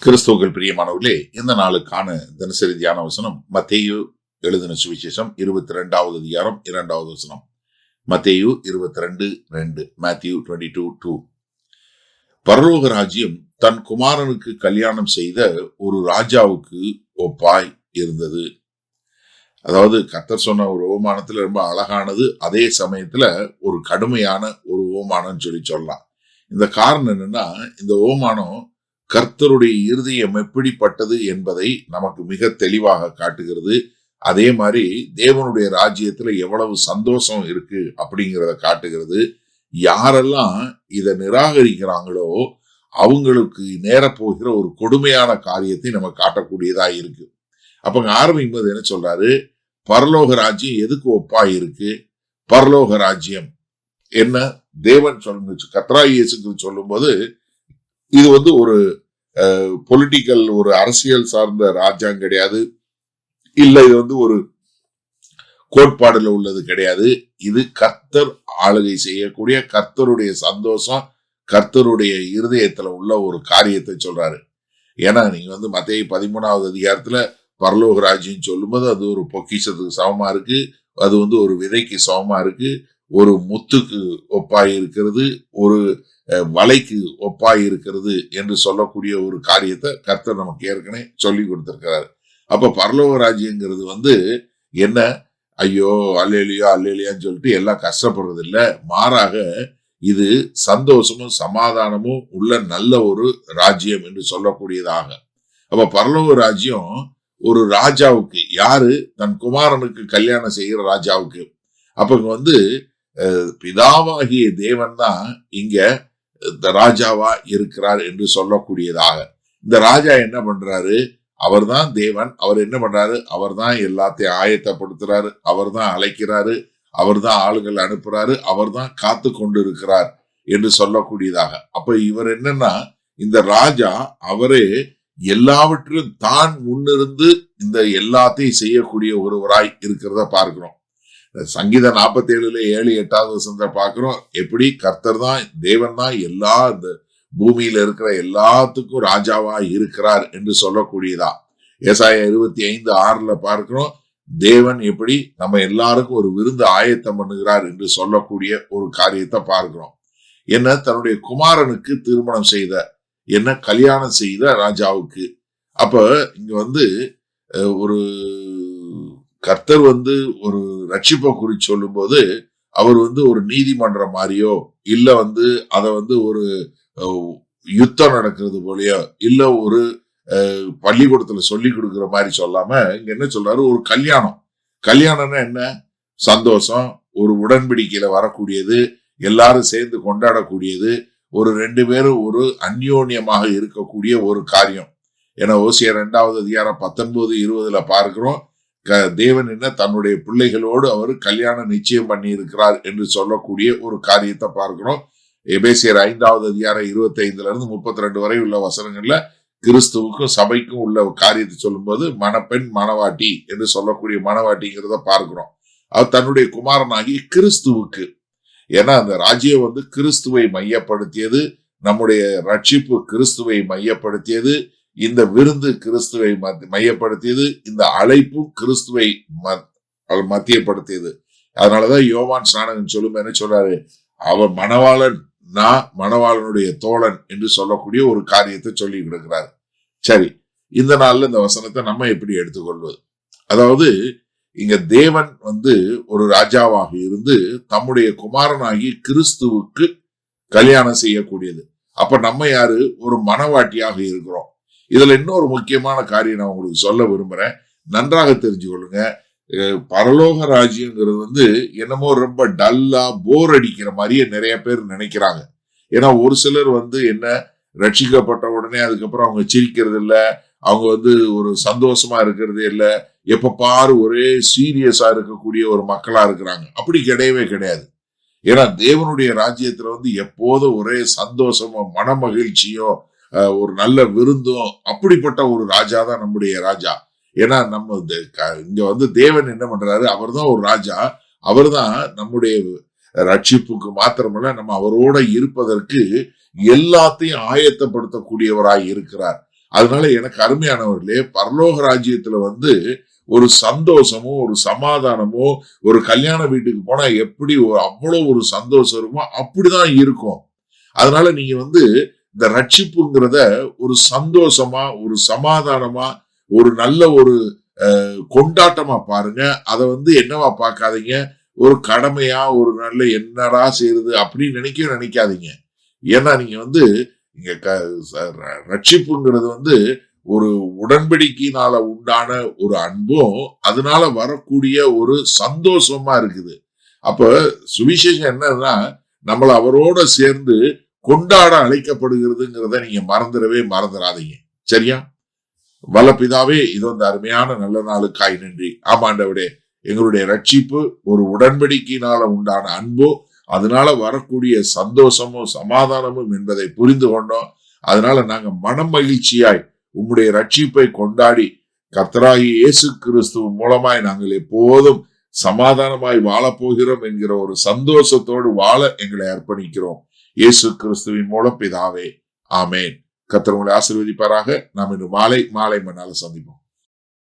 கிறிஸ்துவுக்குள் பிரியமானவர்களே, இந்த நாளுக்கான தினசரி தியான வசனம் மத்தேயு எழுதின சுவிசேஷம் 22வது அதிகாரம் 2வது வசனம். மத்தேயு 22:2. Matthew 22:2. பரலோக ராஜ்யம் தன் குமாரனுக்கு கல்யாணம் செய்த ஒரு ராஜாவுக்கு ஒப்பாய் இருந்தது. அதாவது கர்த்தர் சொன்ன ஒரு ஓமானத்துல ரொம்ப அழகானது, அதே சமயத்துல ஒரு கடுமையான ஒரு ஓமானம் சொல்லலாம். இந்த காரணம் என்னன்னா, இந்த ஓமானம் கர்த்தருடைய இருதயம் எப்படிப்பட்டது என்பதை நமக்கு மிக தெளிவாக காட்டுகிறது. அதே மாதிரி தேவனுடைய ராஜ்யத்துல எவ்வளவு சந்தோஷம் இருக்கு அப்படிங்கிறத காட்டுகிறது. யாரெல்லாம் இதை நிராகரிக்கிறாங்களோ அவங்களுக்கு நேரப்போகிற ஒரு கொடுமையான காரியத்தை நம்ம காட்டக்கூடியதா இருக்கு. அப்ப ஆரம்பிக்கும் போது என்ன சொல்றாரு? பரலோக ராஜ்யம் எதுக்கு ஒப்பாய் இருக்கு? பரலோக ராஜ்யம் என்ன? தேவன் சொல்லுங்க, கர்த்தராகிய இயேசு கிறிஸ்து சொல்லும் போது இது ஒரு பொலிட்டிக்கல், ஒரு அரசியல் சார்ந்த ராஜ்யம் கிடையாது. இல்ல இது ஒரு கோட்பாடுல உள்ளது கிடையாது. இது கர்த்தர் ஆளுகை செய்யக்கூடிய, கர்த்தருடைய சந்தோஷம், கர்த்தருடைய இருதயத்துல உள்ள ஒரு காரியத்தை சொல்றாரு. ஏன்னா நீங்க மத்தேயு 13வது அதிகாரத்துல பரலோக ராஜ்யம் சொல்லும் போது அது ஒரு பொக்கிஷத்துக்கு சமமா இருக்கு. அது ஒரு விதைக்கு சமமா இருக்கு. ஒரு முத்துக்கு ஒப்பாய் இருக்கிறது, ஒரு வலைக்கு ஒப்பாய் இருக்கிறது என்று சொல்லக்கூடிய ஒரு காரியத்தை கர்த்தர் நமக்கு ஏற்கனவே சொல்லி கொடுத்திருக்கிறாரு. அப்ப பரலோக ராஜ்யங்கிறது என்ன? ஐயோ அல்லேலியா அல்லேலியான்னு சொல்லிட்டு எல்லாம் கஷ்டப்படுறது இல்ல. மாறாக இது சந்தோஷமும் சமாதானமும் உள்ள நல்ல ஒரு ராஜ்யம் என்று சொல்லக்கூடியதாக. அப்ப பரலோக ராஜ்யம் ஒரு ராஜாவுக்கு, யாரு? தன் குமாரனுக்கு கல்யாணம் செய்கிற ராஜாவுக்கு. அப்ப பிதாவாகிய தேவன் தான் இங்க இந்த ராஜாவா இருக்கிறார் என்று சொல்லக்கூடியதாக. இந்த ராஜா என்ன பண்றாரு? அவர் தான் தேவன். அவர் என்ன பண்றாரு? அவர் தான் எல்லாத்தையும் ஆயத்தப்படுத்துறாரு. அவர் தான் அழைக்கிறாரு. அவர் தான் ஆளுகள் அனுப்புறாரு. அவர் தான் காத்து கொண்டு இருக்கிறார் என்று சொல்லக்கூடியதாக. அப்ப இவர் என்னன்னா, இந்த ராஜா அவரே எல்லாவற்றிலும் தான் முன்னிருந்து இந்த எல்லாத்தையும் செய்யக்கூடிய ஒருவராய் இருக்கிறத பார்க்கிறோம். சங்கீதம் 47 7 8வது வசனத்தை பார்க்கிறோம். எப்படி கர்த்தர் தான், தேவன் தான் எல்லா இந்த பூமியில இருக்கிற எல்லாத்துக்கும் ராஜாவா இருக்கிறார் என்று சொல்லக்கூடியதா. ஏசாயா 25:6 பார்க்கிறோம். தேவன் எப்படி நம்ம எல்லாருக்கும் ஒரு விருந்து ஆயத்தம் பண்ணுகிறார் என்று சொல்லக்கூடிய ஒரு காரியத்தை பார்க்கிறோம். என்ன? தன்னுடைய குமாரனுக்கு திருமணம் செய்த, என்ன கல்யாணம் செய்த ராஜாவுக்கு. அப்ப இங்க ஒரு கர்த்தர் ஒரு ரட்சிப்பை குறித்து சொல்லும் போது அவர் ஒரு நீதிமன்றம் மாதிரியோ, இல்ல அத ஒரு யுத்தம் நடக்கிறது போலயோ, இல்ல ஒரு பள்ளிக்கூடத்துல சொல்லி கொடுக்கிற மாதிரி சொல்லாம இங்க என்ன சொல்றாரு? ஒரு கல்யாணம். கல்யாணம்னா என்ன? சந்தோஷம், ஒரு உடன்படிக்கையில வரக்கூடியது, எல்லாரும் சேர்ந்து கொண்டாடக்கூடியது, ஒரு 2 பேரும் ஒரு அந்யோன்யமாக இருக்கக்கூடிய ஒரு காரியம். ஏன்னா ஓசியா 2வது அதிகாரம் 19-20 பார்க்கிறோம். தேவன் என்ன தன்னுடைய பிள்ளைகளோடு அவர் கல்யாணம் நிச்சயம் பண்ணி இருக்கிறார் என்று சொல்லக்கூடிய ஒரு காரியத்தை பார்க்கிறோம். எபேசியர் 5வது அதிகாரம் 25-32 வரை உள்ள வசனங்கள்ல கிறிஸ்துவுக்கும் சபைக்கும் உள்ள காரியத்தை சொல்லும் போது மணப்பெண் மணவாட்டி என்று சொல்லக்கூடிய மணவாட்டிங்கிறத பார்க்கிறோம். அவர் தன்னுடைய குமாரனாகி கிறிஸ்துவுக்கு, ஏன்னா அந்த ராஜ்யம் கிறிஸ்துவை மையப்படுத்தியது, நம்முடைய ரட்சிப்பு கிறிஸ்துவை மையப்படுத்தியது, இந்த விருந்து கிறிஸ்துவை மையப்படுத்தியது, இந்த அழைப்பும் கிறிஸ்துவை மத்தியப்படுத்தியது. அதனாலதான் யோவான் ஸ்நானகன் சொல்லும் என்ன சொல்றாரு? அவன் மணவாளன், நான் மணவாளனுடைய தோழன் என்று சொல்லக்கூடிய ஒரு காரியத்தை சொல்லி கொடுக்கிறார். சரி, இந்த நாள்ல இந்த வசனத்தை நம்ம எப்படி எடுத்துக்கொள்வது? அதாவது இங்க தேவன் ஒரு ராஜாவாக இருந்து தம்முடைய குமாரனாகி கிறிஸ்துவுக்கு கல்யாணம் செய்யக்கூடியது. அப்ப நம்ம யாரு? ஒரு மணவாட்டியாக இருக்கிறோம். இதுல இன்னொரு முக்கியமான காரியம் நான் உங்களுக்கு சொல்ல விரும்புறேன். நன்றாக தெரிஞ்சு கொள்ளுங்க. பரலோக ராஜ்யங்கிறது என்னமோ ரொம்ப டல்லா போர் அடிக்கிற மாதிரியே நிறைய பேர் நினைக்கிறாங்க. ஏன்னா ஒரு சிலர் என்ன ரட்சிக்கப்பட்ட உடனே அதுக்கப்புறம் அவங்க சிரிக்கிறது இல்ல, அவங்க ஒரு சந்தோஷமா இருக்கிறது இல்ல, எப்ப பாரு ஒரே சீரியஸா இருக்கக்கூடிய ஒரு மக்களா இருக்கிறாங்க. அப்படி கிடையவே கிடையாது. ஏன்னா தேவனுடைய ராஜ்யத்துல எப்போதும் ஒரே சந்தோஷமும் மன மகிழ்ச்சியும் ஒரு நல்ல விருந்தும், அப்படிப்பட்ட ஒரு ராஜா தான் நம்முடைய ராஜா. ஏன்னா நம்ம இங்க தேவன் என்ன பண்றாரு? அவர் தான் ஒரு ராஜா. அவர் தான் நம்முடைய ரட்சிப்புக்கு மாத்திரமல்ல, நம்ம அவரோட இருப்பதற்கு எல்லாத்தையும் ஆயத்தப்படுத்தக்கூடியவராய் இருக்கிறார். அதனால எனக்கு அருமையானவர்களே, பரலோக ராஜ்யத்துல ஒரு சந்தோஷமோ ஒரு சமாதானமோ, ஒரு கல்யாண வீட்டுக்கு போனா எப்படி அவ்வளவு ஒரு சந்தோஷம் இருக்குமோ அப்படிதான் இருக்கும். அதனால நீங்க இந்த ரட்சிப்புங்கிறத ஒரு சந்தோஷமா, ஒரு சமாதானமா, ஒரு நல்ல ஒரு கொண்டாட்டமா பாருங்க. அத என்னவா பார்க்காதீங்க, ஒரு கடமையா, ஒரு நல்ல என்னடா செய்யுது அப்படின்னு நினைக்காதீங்க. ஏன்னா நீங்க இங்க ரட்சிப்புங்கிறது ஒரு உடன்படிக்கையினால உண்டான ஒரு அன்பும், அதனால வரக்கூடிய ஒரு சந்தோஷமா இருக்குது. அப்ப சுவிசேஷம் என்னன்னா, நம்மள அவரோட சேர்ந்து கொண்டாட அழைக்கப்படுகிறதுங்கிறத நீங்க மறந்துடாதீங்க. சரியா? வல்ல பிதாவே, இது அருமையான நல்ல நாளுக்காய் நன்றி. ஆமாண்டவரே, எங்களுடைய ரட்சிப்பு ஒரு உடன்படிக்கையினால உண்டான அன்போ, அதனால வரக்கூடிய சந்தோஷமும் சமாதானமும் என்பதை புரிந்து கொண்டோம். அதனால நாங்க மனம் மகிழ்ச்சியாய் உம்முடைய ரட்சிப்பை கொண்டாடி கர்த்தராகிய இயேசு கிறிஸ்து மூலமாய் நாங்கள் எப்போதும் சமாதானமாய் வாழப்போகிறோம் என்கிற ஒரு சந்தோஷத்தோடு வாழ எங்களை அர்ப்பணிக்கிறோம். இயேசு கிறிஸ்துவின் மூலம் பிதாவே, ஆமேன். கர்த்தர் உங்களை ஆசீர்வதிப்பாராக. நாம் இன்று மாலை மண்ணால சந்திப்போம்.